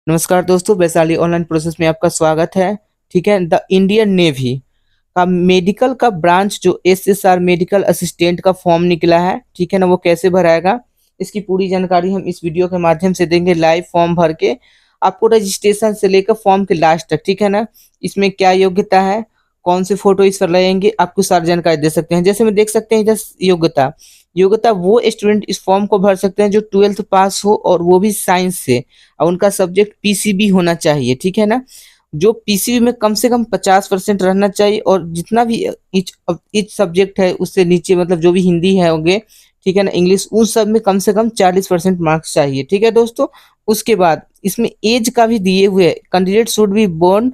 नमस्कार दोस्तों, Vaishali online process में आपका स्वागत है। ठीक है, द इंडियन नेवी का मेडिकल का ब्रांच जो एसएसआर मेडिकल असिस्टेंट का फॉर्म निकला है, ठीक है ना, वो कैसे भराएगा इसकी पूरी जानकारी हम इस वीडियो के माध्यम से देंगे। लाइव फॉर्म भर के आपको रजिस्ट्रेशन से लेकर फॉर्म के लास्ट तक, ठीक है ना, इसमें क्या योग्यता है, कौन से फोटो इस पर लगेंगे, आपको सारी जानकारी दे सकते हैं। जैसे में देख सकते हैं इधर योग्यता योग्यता वो स्टूडेंट इस फॉर्म को भर सकते हैं जो 12th पास हो और वो भी साइंस से, और उनका सब्जेक्ट पीसीबी होना चाहिए। ठीक है ना, जो पीसीबी में कम से कम 50% रहना चाहिए, और जितना भी इच सब्जेक्ट है उससे नीचे, मतलब जो भी हिंदी है होंगे, ठीक है ना, इंग्लिश, उन सब में कम से कम 40% मार्क्स चाहिए। ठीक है दोस्तों, उसके बाद इसमें एज का भी दिए हुए, candidate should be born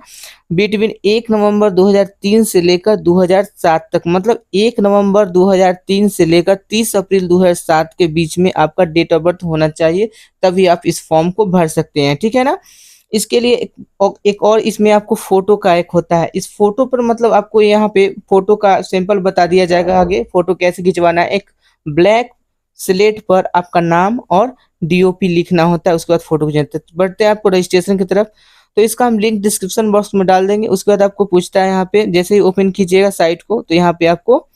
between 1 November 2003 से लेकर 2007 तक, मतलब 1 नवंबर 2003 से लेकर 30 अप्रैल 2007 के बीच में आपका डेट ऑफ बर्थ होना चाहिए, तभी आप इस फॉर्म को भर सकते हैं। ठीक है ना, इसके लिए एक और इसमें आपको फोटो का एक होता है। इस फोटो पर मतलब आपको यहाँ पे फोटो का सैंपल बता दिया जाएगा। आगे फोटो कैसे खिंचवाना है, एक ब्लैक स्लेट पर आपका नाम और डीओपी लिखना होता है, उसके बाद फोटो खींचते बढ़ते हैं आपको रजिस्ट्रेशन की तरफ। तो इसका हम लिंक डिस्क्रिप्शन बॉक्स में डाल देंगे। उसके बाद आपको पूछता है यहाँ पे, जैसे ही ओपन कीजिएगा साइट को, तो यहाँ पे आपको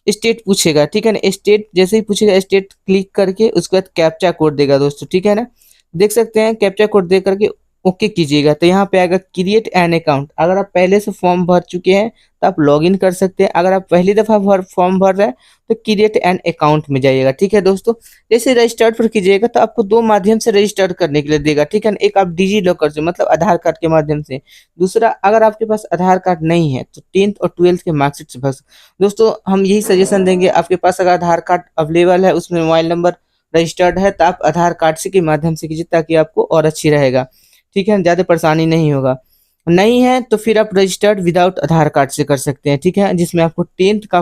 स्टेट पूछेगा। ठीक है ना, स्टेट जैसे ही पूछेगा, स्टेट क्लिक करके उसके बाद कैप्चा कोड देगा दोस्तों। ठीक है ना, देख सकते हैं कैप्चा कोड दे करके ओके कीजिएगा, तो यहाँ पे आएगा क्रिएट एन अकाउंट। अगर आप पहले से फॉर्म भर चुके हैं तो आप लॉगिन कर सकते हैं। अगर आप पहली दफा फॉर्म भर रहे हैं तो क्रिएट एन अकाउंट में जाइएगा। ठीक है दोस्तों, जैसे रजिस्टर्ड पर कीजिएगा तो आपको दो माध्यम से रजिस्टर करने के लिए देगा। ठीक है ना, एक आप डिजी लॉकर से, मतलब आधार कार्ड के माध्यम से। दूसरा, अगर आपके पास आधार कार्ड नहीं है तो 10th और 12th के मार्कशीट से भर दोस्तों हम यही सजेशन देंगे, आपके पास अगर आधार कार्ड अवेलेबल है, उसमें मोबाइल नंबर रजिस्टर्ड है, तो आप आधार कार्ड से के माध्यम से कीजिए, ताकि आपको और अच्छी रहेगा। ठीक है, ज़्यादा परेशानी नहीं होगा। नहीं है तो फिर आप रजिस्टर्ड विदाउट आधार कार्ड से कर सकते हैं। ठीक है, जिसमें आपको 10th का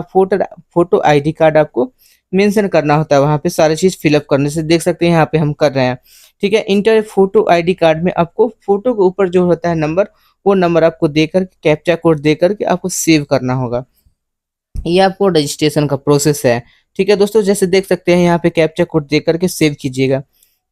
फोटो आईडी कार्ड आपको मेंशन करना होता है, वहाँ पे सारी चीज़ फिलअप करने से। देख सकते हैं यहाँ पे हम कर रहे हैं। ठीक है, इंटर फोटो आईडी कार्ड में आपको फोटो के ऊपर जो होता है नंबर, वो नंबर आपको देकर कैप्चा कोड देकर के आपको सेव करना होगा। ये आपको रजिस्ट्रेशन का प्रोसेस है। ठीक है दोस्तों, जैसे देख सकते हैं यहाँ पे कैप्चा कोड दे करके सेव कीजिएगा।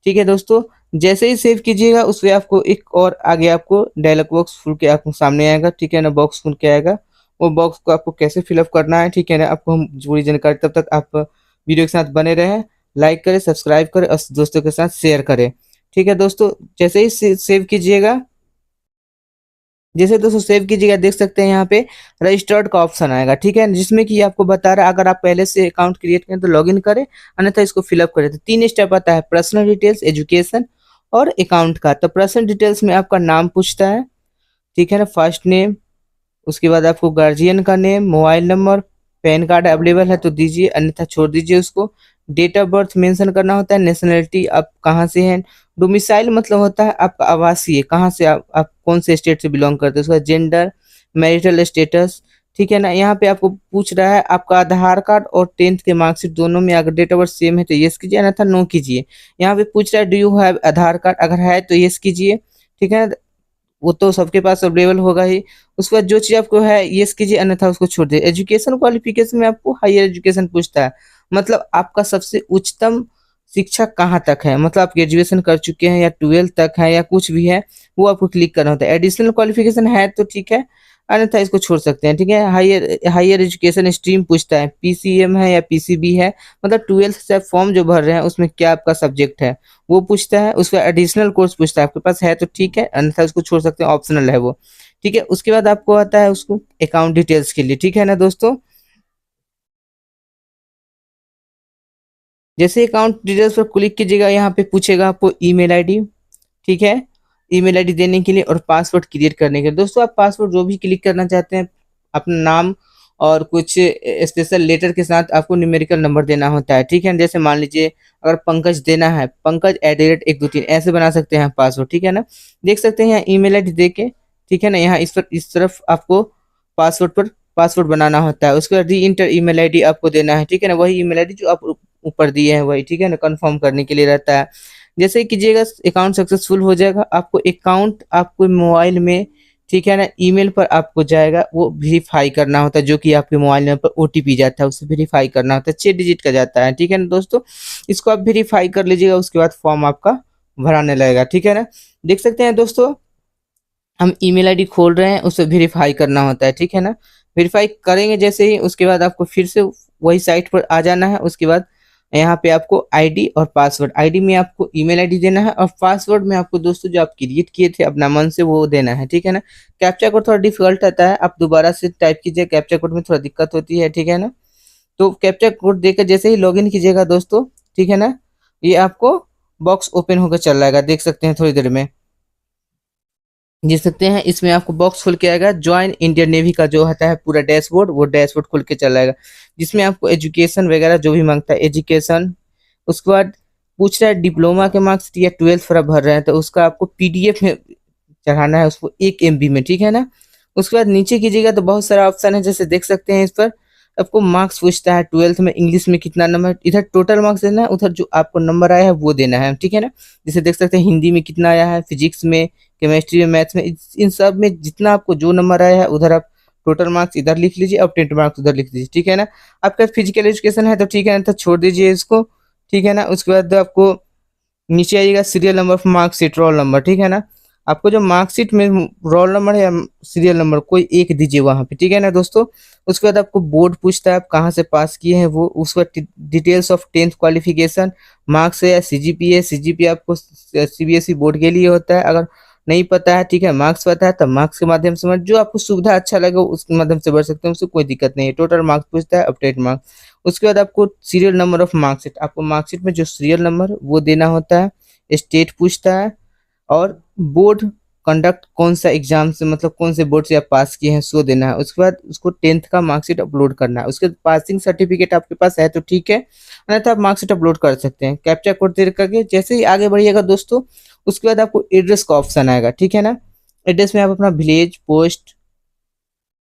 ठीक है दोस्तों, जैसे ही सेव कीजिएगा उसमें आपको एक और आगे आपको डायलॉग बॉक्स खुल के आपको सामने आएगा। ठीक है ना, बॉक्स खुल के आएगा। वो बॉक्स को आपको कैसे फिलअप करना है, ठीक है ना, आपको हम पूरी जानकारी, तब तक आप वीडियो के साथ बने रहें। लाइक करें, सब्सक्राइब करें और दोस्तों के साथ शेयर करें। ठीक है दोस्तों, जैसे ही सेव कीजिएगा, जैसे दोस्तों सेव कीजिएगा, देख सकते हैं यहाँ पे रजिस्टर्ड का ऑप्शन आएगा। ठीक है, जिसमें कि आपको बता रहा है अगर आप पहले से अकाउंट क्रिएट करें तो लॉगिन करें, अन्यथा इसको फिलअप करें। तो 3 स्टेप आता है, पर्सनल डिटेल्स, एजुकेशन और अकाउंट का। तो पर्सनल डिटेल्स में आपका नाम पूछता है, ठीक है ना, फर्स्ट नेम, उसके बाद आपको गार्जियन का name, mobile number, pan card available है तो दीजिए, अन्यथा छोड़ दीजिए उसको। डेट ऑफ बर्थ मेंशन करना होता है, नेशनलिटी आप कहाँ से हैं, डोमिसाइल मतलब होता है आपका आवासीय, कहाँ से आप कौन से स्टेट से बिलोंग करते हैं, उसका जेंडर, मैरिटल स्टेटस। ठीक है ना, यहाँ पे आपको पूछ रहा है आपका आधार कार्ड और 10th के मार्कशीट दोनों में अगर डेट ऑफ बर्थ सेम है तो यस कीजिए, अन्यथा नो कीजिए। यहाँ पे पूछ रहा है do you have Aadhaar card, अगर है तो यस कीजिए। ठीक है, वो तो सबके पास अवेलेबल होगा ही। उसके बाद जो चीज़ आपको है यस कीजिए, अन्यथा उसको छोड़ दीजिए। एजुकेशन क्वालिफिकेशन में आपको हायर एजुकेशन पूछता है, मतलब आपका सबसे उच्चतम शिक्षा कहाँ तक है, मतलब आप ग्रेजुएशन कर चुके हैं या 12th तक है या कुछ भी है, वो आपको क्लिक करना होता है। एडिशनल क्वालिफिकेशन है तो ठीक है, अन्यथा इसको छोड़ सकते हैं। ठीक है, हायर हायर एजुकेशन स्ट्रीम पूछता है, पीसीएम है या पीसीबी है, मतलब 12th से फॉर्म जो भर रहे हैं उसमें क्या आपका सब्जेक्ट है वो पूछता है। उसका एडिशनल कोर्स पूछता है, आपके पास है तो ठीक है, अन्यथा उसको छोड़ सकते हैं, ऑप्शनल है वो। ठीक है, उसके बाद आपको आता है उसको अकाउंट डिटेल्स के लिए। ठीक है ना दोस्तों, जैसे अकाउंट डिटेल्स पर क्लिक कीजिएगा, यहाँ पे पूछेगा आपको ईमेल आईडी। ठीक है, ईमेल आईडी देने के लिए और पासवर्ड क्रिएट करने के लिए। दोस्तों आप पासवर्ड जो भी क्लिक करना चाहते हैं, अपना नाम और कुछ स्पेशल लेटर के साथ आपको न्यूमेरिकल नंबर देना होता है। ठीक है, जैसे मान लीजिए अगर पंकज देना है, पंकज @123 ऐसे बना सकते हैं पासवर्ड। ठीक है ना, देख सकते हैं यहाँ ईमेल आईडी दे के, ठीक है ना, यहाँ इस पर इस तरफ आपको पासवर्ड पर पासवर्ड बनाना होता है। उसके बाद री इंटर ईमेल आईडी आपको देना है। ठीक है ना, वही ईमेल आईडी जो आप ऊपर दिए हैं वही, ठीक है ना, कंफर्म करने के लिए रहता है। जैसे ही कीजिएगा अकाउंट सक्सेसफुल हो जाएगा, आपको अकाउंट आपको मोबाइल में, ठीक है ना, ईमेल पर आपको जाएगा, वो वेरीफाई करना होता है, जो कि आपके मोबाइल नंबर पर ओटीपी जाता है, उसे वेरीफाई करना होता है, 6 डिजिट का जाता है। ठीक है ना दोस्तों, इसको आप वेरीफाई कर लीजिएगा, उसके बाद फॉर्म आपका भराने लगेगा, ठीक है ना। देख सकते हैं दोस्तों, हम ईमेल आईडी खोल रहे हैं, उसे वेरीफाई करना होता है, ठीक है ना। वेरीफाई करेंगे जैसे ही, उसके बाद आपको फिर से वही साइट पर आ जाना है। उसके बाद यहाँ पे आपको आईडी और पासवर्ड, आईडी में आपको ईमेल आईडी देना है और पासवर्ड में आपको दोस्तों जो आप क्रिएट किए थे अपना मन से वो देना है, ठीक है ना। कैप्चा कोड थोड़ा डिफिकल्ट आता है, आप दोबारा से टाइप कीजिए, कैप्चा कोड में थोड़ा दिक्कत होती है, ठीक है ना। तो कैप्चा कोड देकर जैसे ही लॉगिन कीजिएगा दोस्तों, ठीक है ना, ये आपको बॉक्स ओपन होकर चल जाएगा, देख सकते हैं थोड़ी देर में। देख सकते हैं इसमें आपको बॉक्स खुल के आएगा, ज्वाइन इंडियन नेवी का जो होता है पूरा डैशबोर्ड, वो डैशबोर्ड खुल के चला आएगा, जिसमें आपको एजुकेशन वगैरह जो भी मांगता है एजुकेशन। उसके बाद पूछ रहा है डिप्लोमा के मार्क्स या 12th पर आप भर रहे हैं तो उसका आपको पीडीएफ में चढ़ाना है उसको 1 MB में, ठीक है ना। उसके बाद नीचे कीजिएगा तो बहुत सारा ऑप्शन है, जैसे देख सकते हैं इस पर आपको मार्क्स पूछता है 12th में इंग्लिश में कितना नंबर, इधर टोटल मार्क्स देना है, उधर जो आपको नंबर आया है वो देना है, ठीक है ना। जैसे देख सकते हैं हिंदी में कितना आया है, फिजिक्स में, केमिस्ट्री में, मैथ्स में, इन सब में जितना आपको जो नंबर आया है उधर आप टोटल मार्क्स इधर लिख लीजिए और 10 मार्क्स उधर लिख दीजिए, ठीक है ना। आपका फिजिकल एजुकेशन है तो ठीक है ना, तो छोड़ दीजिए इसको, ठीक है ना। उसके बाद आपको नीचे आइएगा serial number of marksheet, roll number, ठीक है ना। आपको जो मार्कशीट में रोल नंबर या सीरियल नंबर कोई एक दीजिए वहां पे, ठीक है ना दोस्तों। उसके बाद आपको बोर्ड पूछता है आप कहाँ से पास किए हैं वो, उसका details of 10th qualification, marks है या सीजीपीए, सीजीपीए आपको सीबीएसई बोर्ड के लिए होता है, अगर नहीं पता है, ठीक है, मार्क्स पता है तो मार्क्स के माध्यम से जो आपको सुविधा अच्छा लगे उसके माध्यम से भर सकते हैं, उससे कोई दिक्कत नहीं है। टोटल मार्क्स पूछता है, अपडेट मार्क्स। उसके बाद आपको सीरियल नंबर ऑफ मार्कशीट, आपको मार्कशीट में जो सीरियल नंबर वो देना होता है। स्टेट पूछता है और बोर्ड कंडक्ट कौन सा एग्जाम से, मतलब कौन से बोर्ड से आप पास किए हैं सो देना है। उसके बाद उसको 10th का मार्कशीट अपलोड करना है। उसके बाद पासिंग सर्टिफिकेट आपके पास है तो ठीक है, अन्यथा आप मार्कशीट अपलोड कर सकते हैं। कैप्चा कोड दे करके जैसे ही आगे बढ़िएगा दोस्तों, उसके बाद आपको एड्रेस का ऑप्शन आएगा, ठीक है ना। एड्रेस में आप अपना विलेज, पोस्ट,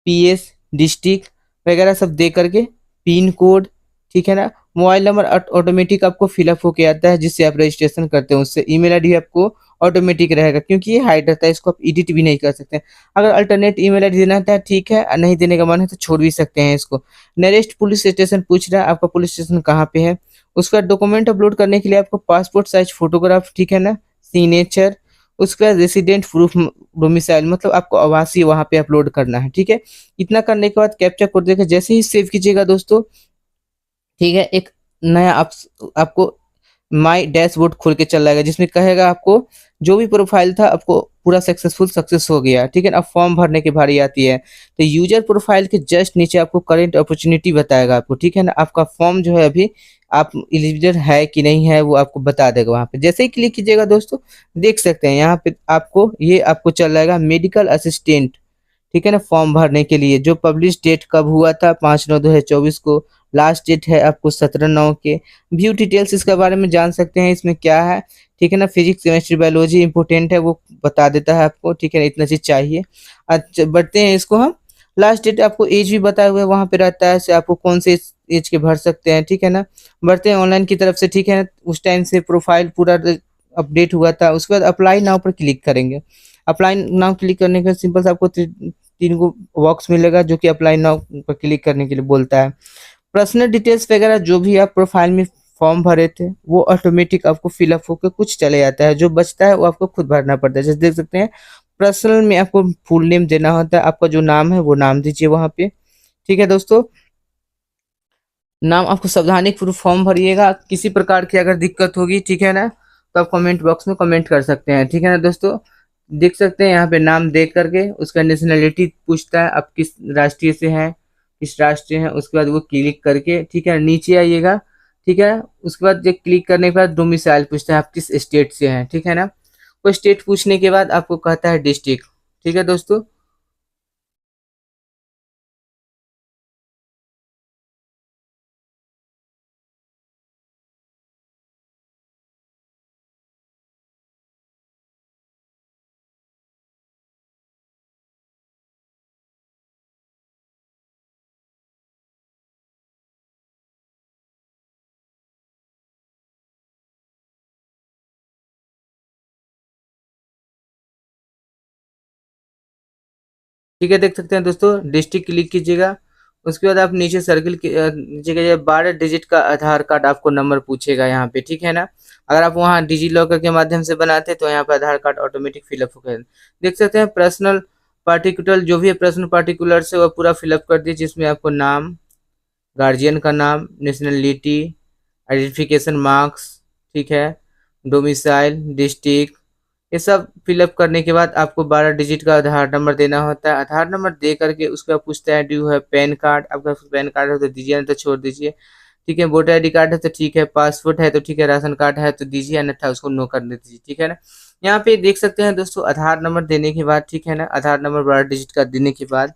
पीएस, डिस्ट्रिक्ट वगैरह सब दे करके, पिन कोड, ठीक है ना, मोबाइल नंबर ऑटोमेटिक आपको फिलअप होके आता है जिससे आप रजिस्ट्रेशन करते हैं उससे। ईमेल आईडी आपको ऑटोमेटिक रहेगा क्योंकि ये हाइड रहता है, इसको आप एडिट भी नहीं कर सकते। अगर अल्टरनेट ईमेल आईडी देना था ठीक है, नहीं देने का मन है तो छोड़ भी सकते हैं इसको। नियरेस्ट पुलिस स्टेशन पूछ रहा है, आपका पुलिस स्टेशन कहाँ पे है। उसका डॉक्यूमेंट अपलोड करने के लिए आपको पासपोर्ट साइज फोटोग्राफ, ठीक है ना, सिग्नेचर, उसका रेसिडेंट प्रूफ डोमिसाइल, मतलब आपको आवासीय वहां पे अपलोड करना है, ठीक है। इतना करने के बाद कैप्चा कोड देकर जैसे ही सेव कीजिएगा दोस्तों, ठीक है, एक नया आपको माई डैशबोर्ड खोल के चल जाएगा जिसमें कहेगा आपको जो भी प्रोफाइल था आपको पूरा सक्सेस हो गया, ठीक है ना। अब फॉर्म भरने की बारी आती है तो यूजर प्रोफाइल के जस्ट नीचे आपको करेंट अपॉर्चुनिटी बताएगा आपको, ठीक है ना। आपका फॉर्म जो है अभी आप एलिजिबल है कि नहीं है वो आपको बता देगा वहां पे। जैसे ही क्लिक कीजिएगा दोस्तों, देख सकते हैं यहाँ पे आपको चल जाएगा मेडिकल असिस्टेंट, ठीक है ना, फॉर्म भरने के लिए। जो पब्लिश डेट कब हुआ था, 5/9/2024 को, लास्ट डेट है आपको 17/9 के। व्यू डिटेल्स इसके बारे में जान सकते हैं, इसमें क्या है, ठीक है ना। फिजिक्स, केमिस्ट्री, बायोलॉजी इंपोर्टेंट है, वो बता देता है आपको, ठीक है ना, इतना चीज चाहिए। अच्छा बढ़ते हैं इसको हम। लास्ट डेट आपको एज भी बताया हुआ है वहां पे रहता है, से आपको कौन से एज के भर सकते हैं, ठीक है ना। बढ़ते हैं ऑनलाइन की तरफ से, ठीक है, उस टाइम से प्रोफाइल पूरा अपडेट हुआ था। उसके बाद अप्लाई नाउ पर क्लिक करेंगे। अप्लाई नाउ क्लिक करने के सिंपल से आपको तीन गो बॉक्स मिलेगा जो कि अप्लाई नाउ पर क्लिक करने के लिए बोलता है। पर्सनल डिटेल्स वगैरह जो भी आप प्रोफाइल में फॉर्म भरे थे वो ऑटोमेटिक आपको फिलअप होकर कुछ चले जाता है, जो बचता है वो आपको खुद भरना पड़ता है। जैसे देख सकते हैं पर्सनल में आपको फुल नेम देना होता है, आपका जो नाम है वो नाम दीजिए वहां पे, ठीक है दोस्तों। नाम आपको सावधानी पूर्वक फॉर्म भरिएगा, किसी प्रकार की अगर दिक्कत होगी, ठीक है ना, तो आप कमेंट बॉक्स में कमेंट कर सकते हैं, ठीक है ना दोस्तों। देख सकते हैं यहाँ पे नाम देख करके उसका नेशनलिटी पूछता है, आप किस राष्ट्रीय से हैं, किस राष्ट्र हैं। उसके बाद वो क्लिक करके, ठीक है, नीचे आइएगा, ठीक है। उसके बाद ये क्लिक करने के बाद डोमिसाइल पूछता है, आप किस स्टेट से हैं, ठीक है ना। वो स्टेट पूछने के बाद आपको कहता है डिस्ट्रिक्ट, ठीक है दोस्तों। ठीक है, देख सकते हैं दोस्तों, डिस्ट्रिक्ट क्लिक कीजिएगा। उसके बाद आप नीचे सर्किल के नीचे के 12 डिजिट का आधार कार्ड आपको नंबर पूछेगा यहाँ पे, ठीक है ना। अगर आप वहाँ डिजी लॉकर के माध्यम से बनाते हैं तो यहाँ पे आधार कार्ड ऑटोमेटिक फिलअप होकर देख सकते हैं। पर्सनल पार्टिकुलर जो भी है, पर्सनल पार्टिकुलर से वो पूरा फिलअप कर दीजिए, जिसमें आपको नाम, गार्जियन का नाम, नेशनलिटी, आइडेंटिफिकेशन मार्क्स, ठीक है, डोमिसाइल, डिस्ट्रिक्ट, ये सब फिलअप करने के बाद आपको 12 डिजिट का आधार नंबर देना होता है। आधार नंबर दे करके उसके बाद पूछता है ड्यू है पैन कार्ड, आपका पैन कार्ड है तो दीजिए, नहीं तो छोड़ दीजिए, ठीक है। वोटर आईडी कार्ड है तो ठीक है, पासपोर्ट है तो ठीक है, राशन कार्ड है तो दीजिए, अन्यथा उसको नो कर दीजिए, ठीक है ना। यहाँ पे देख सकते हैं दोस्तों, आधार नंबर देने के बाद, ठीक है ना, आधार नंबर 12 डिजिट का देने के बाद,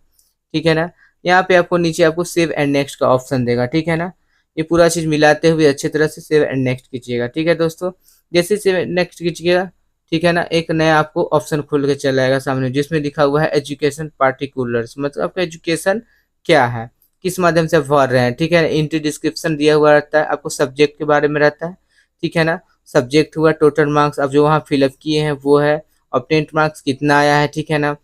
ठीक है ना, यहाँ पे आपको नीचे आपको सेव एंड नेक्स्ट का ऑप्शन देगा, ठीक है ना। ये पूरा चीज मिलाते हुए अच्छी तरह से सेव एंड नेक्स्ट कीजिएगा, ठीक है दोस्तों। जैसे सेव एंड नेक्स्ट कीजिएगा, ठीक है ना, एक नया आपको ऑप्शन खुल के चला आएगा सामने, जिसमें लिखा हुआ है एजुकेशन पार्टिकुलर्स, मतलब आपका एजुकेशन क्या है, किस माध्यम से आप भर रहे हैं, ठीक है। इंट्री डिस्क्रिप्शन दिया हुआ रहता है, आपको सब्जेक्ट के बारे में रहता है, ठीक है ना। सब्जेक्ट हुआ, टोटल मार्क्स आप जो वहाँ फिलअप किए हैं वो है, ऑब्टेंड मार्क्स कितना आया है, ठीक है ना।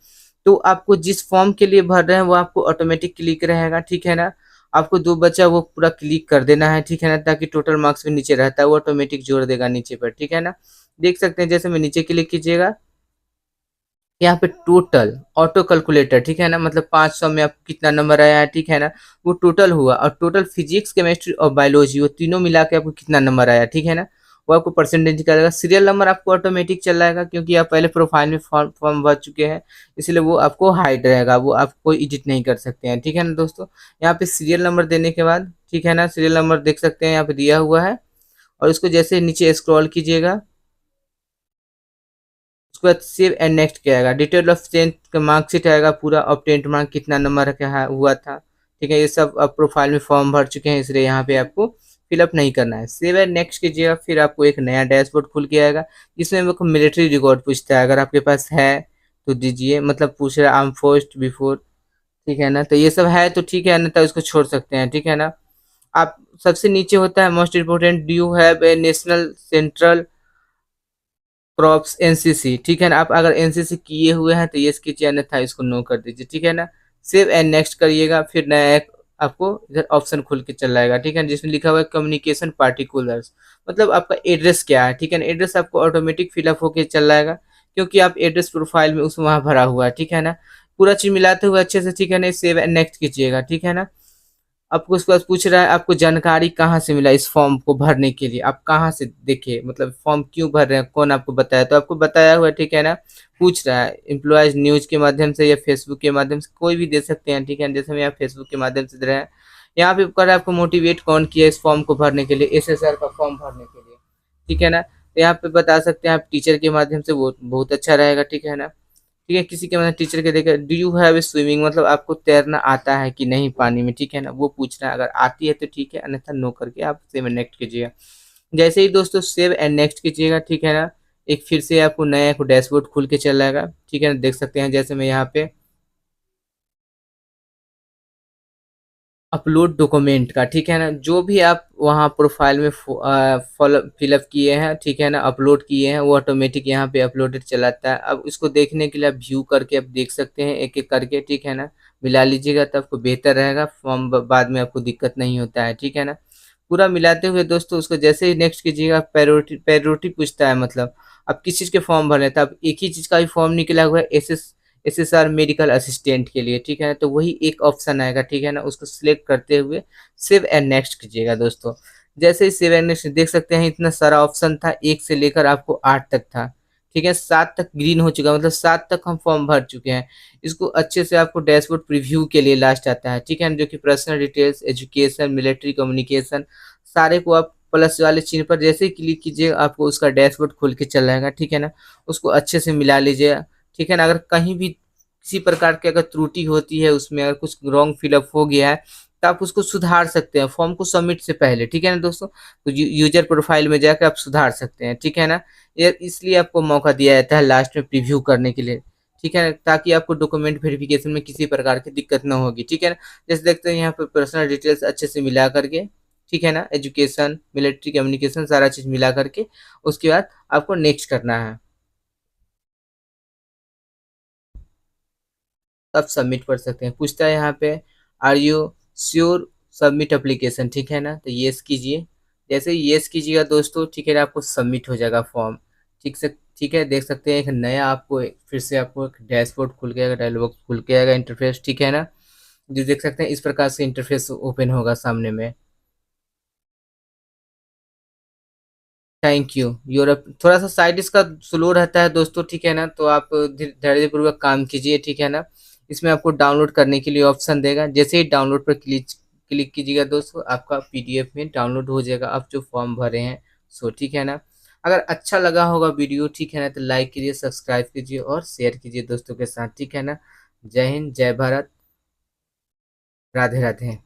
तो आपको जिस फॉर्म के लिए भर रहे हैं वो आपको ऑटोमेटिक क्लिक रहेगा, ठीक है ना। आपको दो बचा वो पूरा क्लिक कर देना है, ठीक है ना, ताकि टोटल मार्क्स भी नीचे रहता है वो ऑटोमेटिक जोड़ देगा नीचे पर, ठीक है ना। देख सकते हैं, जैसे मैं नीचे क्लिक कीजिएगा, यहाँ पे टोटल ऑटो कैलकुलेटर, ठीक है ना, मतलब 500 में आपको कितना नंबर आया है, ठीक है ना, वो टोटल हुआ। और टोटल फिजिक्स, केमिस्ट्री और बायोलॉजी, वो तीनों मिला के आपको कितना नंबर आया, ठीक है ना, वो आपको परसेंटेज निकालेगा। सीरियल नंबर आपको ऑटोमेटिक चल जाएगा, क्योंकि आप पहले प्रोफाइल में फॉर्म फॉर्म भर चुके हैं, इसलिए वो आपको हाइड रहेगा, वो आप कोई एडिट नहीं कर सकते हैं, ठीक है ना दोस्तों। यहाँ पे सीरियल नंबर देने के बाद, ठीक है ना, सीरियल नंबर देख सकते हैं यहाँ पे दिया हुआ है, और इसको जैसे नीचे स्क्रॉल कीजिएगा, उसके बाद सेव एंड नेक्स्ट क्या आएगा, डिटेल ऑफ टेंथ का मार्कशीट आएगा पूरा, और टेंथ मार्क कितना नंबर रखा हुआ था, ठीक है। ये सब आप प्रोफाइल में फॉर्म भर चुके हैं, इसलिए यहाँ पे आपको फिलअप नहीं करना है। सेव एंड नेक्स्ट कीजिएगा, फिर आपको एक नया डैशबोर्ड खुल के आएगा, जिसमें आपको मिलिट्री रिकॉर्ड पूछता है, अगर आपके पास है तो दीजिए, मतलब पूछ रहा है आर्म फोर्स बिफोर, ठीक है ना, तो ये सब है तो ठीक है, अन्यथा उसको छोड़ सकते हैं, ठीक है ना। आप सबसे नीचे होता है most important, do you have a national central crops NCC, ठीक है ना। आप अगर एनसीसी किए हुए हैं तो ये कीजिए, अन्यथा इसको नो कर दीजिए, ठीक है ना। सेव एंड नेक्स्ट करिएगा, फिर नया एक आपको इधर ऑप्शन खुल के चल आएगा, ठीक है, जिसमें लिखा हुआ है कम्युनिकेशन पार्टिकुलर्स, मतलब आपका एड्रेस क्या है, ठीक है ना। एड्रेस आपको ऑटोमेटिक फिलअप होके चल आएगा, क्योंकि आप एड्रेस प्रोफाइल में उस वहाँ भरा हुआ है, ठीक है ना। पूरा चीज मिलाते हुए अच्छे से, ठीक है ना, सेव एंड नेक्स्ट कीजिएगा, ठीक है ना। आपको उसके बाद पूछ रहा है आपको जानकारी कहाँ से मिला इस फॉर्म को भरने के लिए, आप कहाँ से देखे, मतलब फॉर्म क्यों भर रहे हैं, कौन आपको बताया, तो आपको बताया हुआ, ठीक है ना। पूछ रहा है एम्प्लॉयज न्यूज के माध्यम से या फेसबुक के माध्यम से, कोई भी दे सकते हैं, ठीक है। जैसे मैं यहाँ फेसबुक के माध्यम से दे रहा है, यहाँ पे कर आपको मोटिवेट कौन किया इस फॉर्म को भरने के लिए, एसएसआर का फॉर्म भरने के लिए, ठीक है ना। तो यहाँ पे बता सकते हैं आप टीचर के माध्यम से, वो बहुत अच्छा रहेगा, ठीक है ना। ठीक है, किसी के मतलब टीचर के देखे डू यू हैव स्विमिंग, मतलब आपको तैरना आता है कि नहीं पानी में, ठीक है ना, वो पूछना है, अगर आती है तो ठीक है, अन्यथा नो करके आप सेव एंड नेक्स्ट कीजिएगा। जैसे ही दोस्तों सेव एंड नेक्स्ट कीजिएगा, ठीक है ना, एक फिर से आपको नया एक डैशबोर्ड खुल के चल जाएगा, ठीक है ना। देख सकते हैं, जैसे मैं यहाँ पे अपलोड डॉक्यूमेंट का, ठीक है ना, जो भी आप वहाँ प्रोफाइल में फॉलो फिलअप किए हैं, ठीक है ना, अपलोड किए हैं, वो ऑटोमेटिक यहाँ पे अपलोडेड चलाता है। अब इसको देखने के लिए आप व्यू करके आप देख सकते हैं एक एक करके, ठीक है ना, मिला लीजिएगा तो आपको बेहतर रहेगा, फॉर्म बाद में आपको दिक्कत नहीं होता है, ठीक है ना। पूरा मिलाते हुए दोस्तों, उसको जैसे ही नेक्स्ट कीजिएगा, प्रायोरिटी प्रायोरिटी पूछता है, मतलब आप किस चीज़ के फॉर्म भर रहे हैं, तो आप एक ही चीज़ का ही फॉर्म निकला हुआ है, एसएसआर मेडिकल असिस्टेंट के लिए, ठीक है ना, तो वही एक ऑप्शन आएगा, ठीक है ना, उसको सिलेक्ट करते हुए सेव एंड नेक्स्ट कीजिएगा दोस्तों। जैसे ही सेव एंड नेक्स्ट देख सकते हैं, इतना सारा ऑप्शन था, एक से लेकर आपको 8 तक था, ठीक है, 7 तक ग्रीन हो चुका, मतलब 7 तक हम फॉर्म भर चुके हैं। इसको अच्छे से आपको डैशबोर्ड प्रीव्यू के लिए लास्ट आता है, ठीक है, जो कि personal details, education, military, communication, सारे को आप प्लस वाले चिन्ह पर जैसे ही क्लिक कीजिए, आपको उसका डैशबोर्ड खुल के चल जाएगा, ठीक है ना। उसको अच्छे से मिला लीजिए, ठीक है ना। अगर कहीं भी किसी प्रकार की अगर त्रुटि होती है उसमें, अगर कुछ रॉन्ग फिलअप हो गया है, तो आप उसको सुधार सकते हैं फॉर्म को सबमिट से पहले, ठीक है ना दोस्तों। तो यूजर प्रोफाइल में जाकर आप सुधार सकते हैं, ठीक है ना। ये इसलिए आपको मौका दिया जाता है लास्ट में प्रीव्यू करने के लिए, ठीक है ना, ताकि आपको डॉक्यूमेंट वेरिफिकेशन में किसी प्रकार की दिक्कत ना होगी, ठीक है ना। जैसे देखते हैं यहाँ पर पर्सनल डिटेल्स अच्छे से मिला करके, ठीक है ना, एजुकेशन, मिलिट्री, कम्युनिकेशन, सारा चीज मिला करके उसके बाद आपको नेक्स्ट करना है, तब सबमिट कर सकते हैं। पूछता है यहाँ पे are you sure submit application, ठीक है ना। तो येस कीजिए। जैसे ही येस कीजिएगा दोस्तों, ठीक है ना, आपको सबमिट हो जाएगा फॉर्म। ठीक से, ठीक है, देख सकते हैं एक नया आपको फिर से आपको एक डैशबोर्ड खुल के आएगा, डायलॉग बॉक्स खुल के आएगा, इंटरफेस, ठीक है ना। जो देख सकते हैं इस प्रकार से इंटरफेस ओपन होगा सामने में। Thank you. यूरोप थोड़ा सा साइड इसका स्लो रहता है दोस्तों, ठीक है ना, तो आप धैर्य पूर्वक काम कीजिए, ठीक है ना। इसमें आपको डाउनलोड करने के लिए ऑप्शन देगा, जैसे ही डाउनलोड पर क्लिक क्लिक कीजिएगा दोस्तों, आपका पीडीएफ में डाउनलोड हो जाएगा आप जो फॉर्म भरे हैं सो, ठीक है ना। अगर अच्छा लगा होगा वीडियो, ठीक है ना, तो लाइक कीजिए, सब्सक्राइब कीजिए और शेयर कीजिए दोस्तों के साथ, ठीक है ना। जय हिंद, जय भारत, राधे राधे।